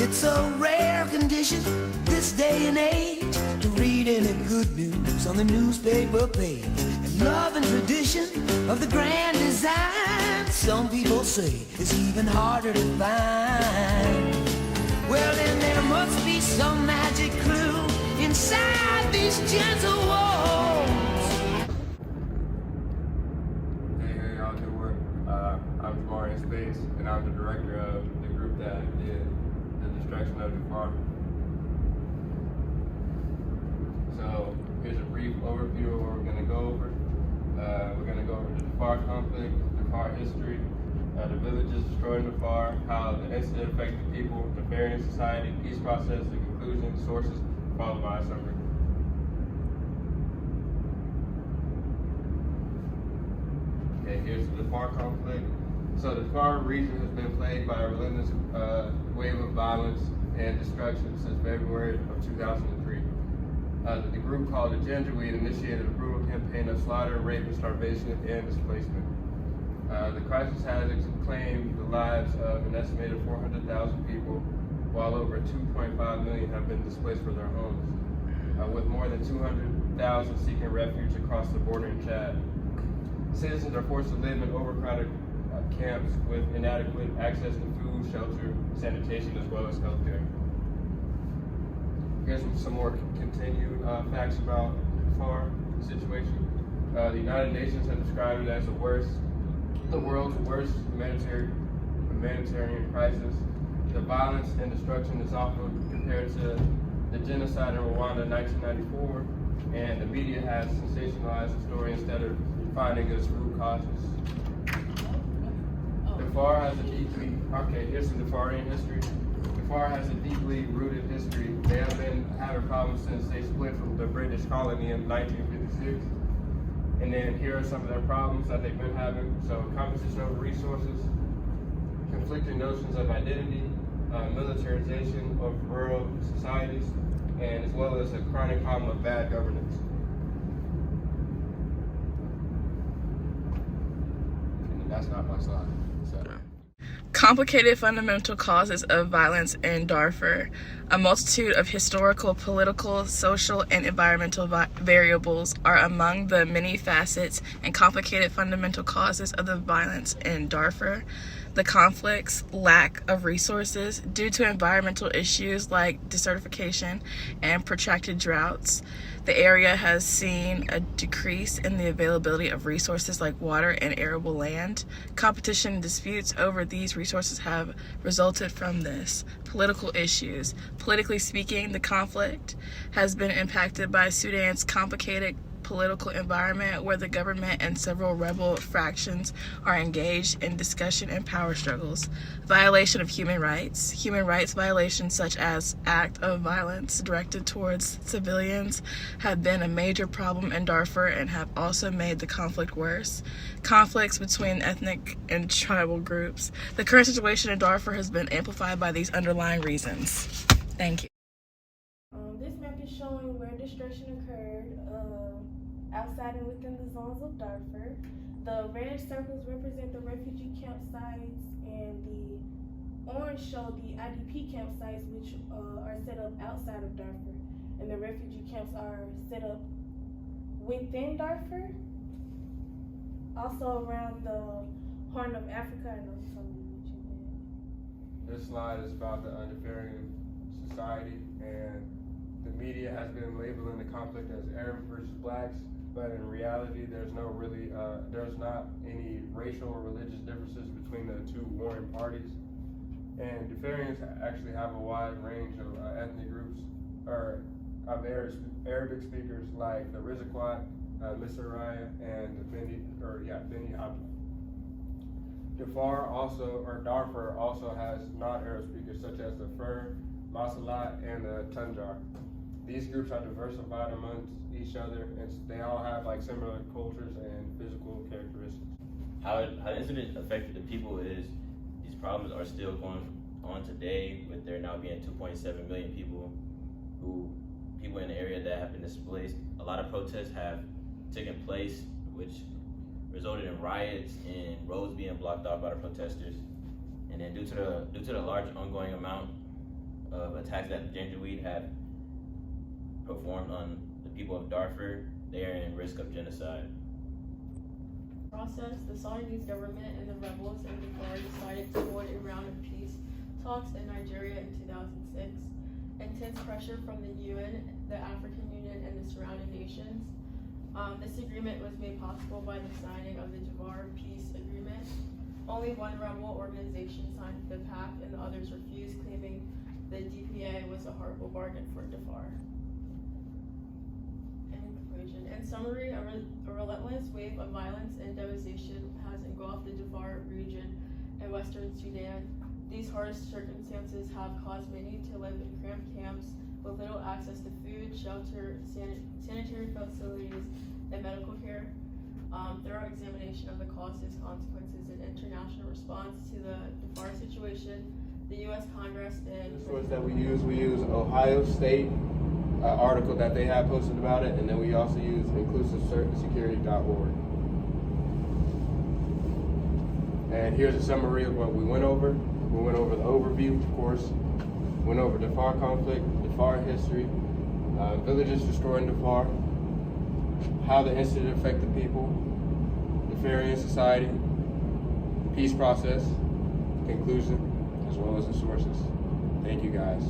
It's a rare condition this day and age to read any good news on the newspaper page. And love and tradition of the grand design, some people say, is even harder to find. Well, then there must be some magic clue inside these gentle walls. Hey, y'all do work. I'm Jamar in Space, and I'm the director of the group that did the destruction of Darfur. So here's a brief overview of what we're going to go over. We're going to go over the Darfur conflict, Darfur history, the villages destroyed in Darfur, how the incident affected people, the varying society, peace process, the conclusion, sources, followed by a summary. Okay, here's the Darfur conflict. So the Darfur region has been plagued by a relentless wave of violence and destruction since February of 2003. The group called the Janjaweed initiated a brutal campaign of slaughter, rape, and starvation and displacement. The crisis has claimed the lives of an estimated 400,000 people, while over 2.5 million have been displaced from their homes, with more than 200,000 seeking refuge across the border in Chad. Citizens are forced to live in overcrowded camps with inadequate access to food, shelter, sanitation, as well as healthcare. Here's some more continued facts about the Darfur situation. The United Nations have described it as the world's worst humanitarian crisis. The violence and destruction is often compared to the genocide in Rwanda in 1994, and the media has sensationalized the story instead of finding its root causes. Darfur has a deeply, here's some Darfurian history. Darfur has a deeply rooted history. They have been having problems since they split from the British colony in 1956. And then here are some of their problems that they've been having. So competition over resources, conflicting notions of identity, militarization of rural societies, and as well as a chronic problem of bad governance. And that's not my slide. So. Complicated fundamental causes of violence in Darfur. A multitude of historical, political, social, and environmental variables are among the many facets and complicated fundamental causes of the violence in Darfur. The conflict's lack of resources due to environmental issues like desertification and protracted droughts. The area has seen a decrease in the availability of resources like water and arable land. Competition and disputes over these resources have resulted from this. Political issues. Politically speaking, the conflict has been impacted by Sudan's complicated political environment where the government and several rebel fractions are engaged in discussion and power struggles. Violation of human rights violations such as acts of violence directed towards civilians have been a major problem in Darfur and have also made the conflict worse. Conflicts between ethnic and tribal groups. The current situation in Darfur has been amplified by these underlying reasons. Thank you. This map is showing where destruction occurred outside and within the zones of Darfur. The red circles represent the refugee campsites, and the orange show the IDP campsites, which are set up outside of Darfur. And the refugee camps are set up within Darfur, also around the Horn of Africa. I know somebody mentioned that. This slide is about the Darfurian society, and the media has been labeling the conflict as Arab versus blacks, but in reality, there's not any racial or religious differences between the two warring parties. And Darfurians actually have a wide range of ethnic groups, or of Arabic speakers like the Rizakwat, Misraya, and the Beni Abdi. Darfur also has non-Arab speakers such as the Fur, Masalat, and the Tanjar. These groups are diversified amongst each other, and they all have like similar cultures and physical characteristics. How the incident affected the people is these problems are still going on today, with there now being 2.7 million people in the area that have been displaced. A lot of protests have taken place, which resulted in riots and roads being blocked off by the protesters. And then due to the large ongoing amount of attacks that the Janjaweed have performed on the people of Darfur, they are in risk of genocide. Process, the Sudanese government and the rebels in Darfur decided to hold a round of peace talks in Nigeria in 2006. Intense pressure from the UN, the African Union, and the surrounding nations. This agreement was made possible by the signing of the Darfur Peace Agreement. Only one rebel organization signed the pact and the others refused, claiming the DPA was a horrible bargain for Darfur. In summary, a relentless wave of violence and devastation has engulfed the Darfur region in western Sudan. These harsh circumstances have caused many to live in cramped camps with little access to food, shelter, sanitary facilities, and medical care. Thorough examination of the causes, consequences, and international response to the Darfur situation, the U.S. Congress and The source that we use Ohio State article that they have posted about it, and then we also use inclusivesecurity.org. And here's a summary of what we went over. We went over the overview, of course. Went over Darfur conflict, Darfur history, villages destroyed in Darfur, how the incident affected people, Darfurian society, peace process, conclusion, as well as the sources. Thank you guys.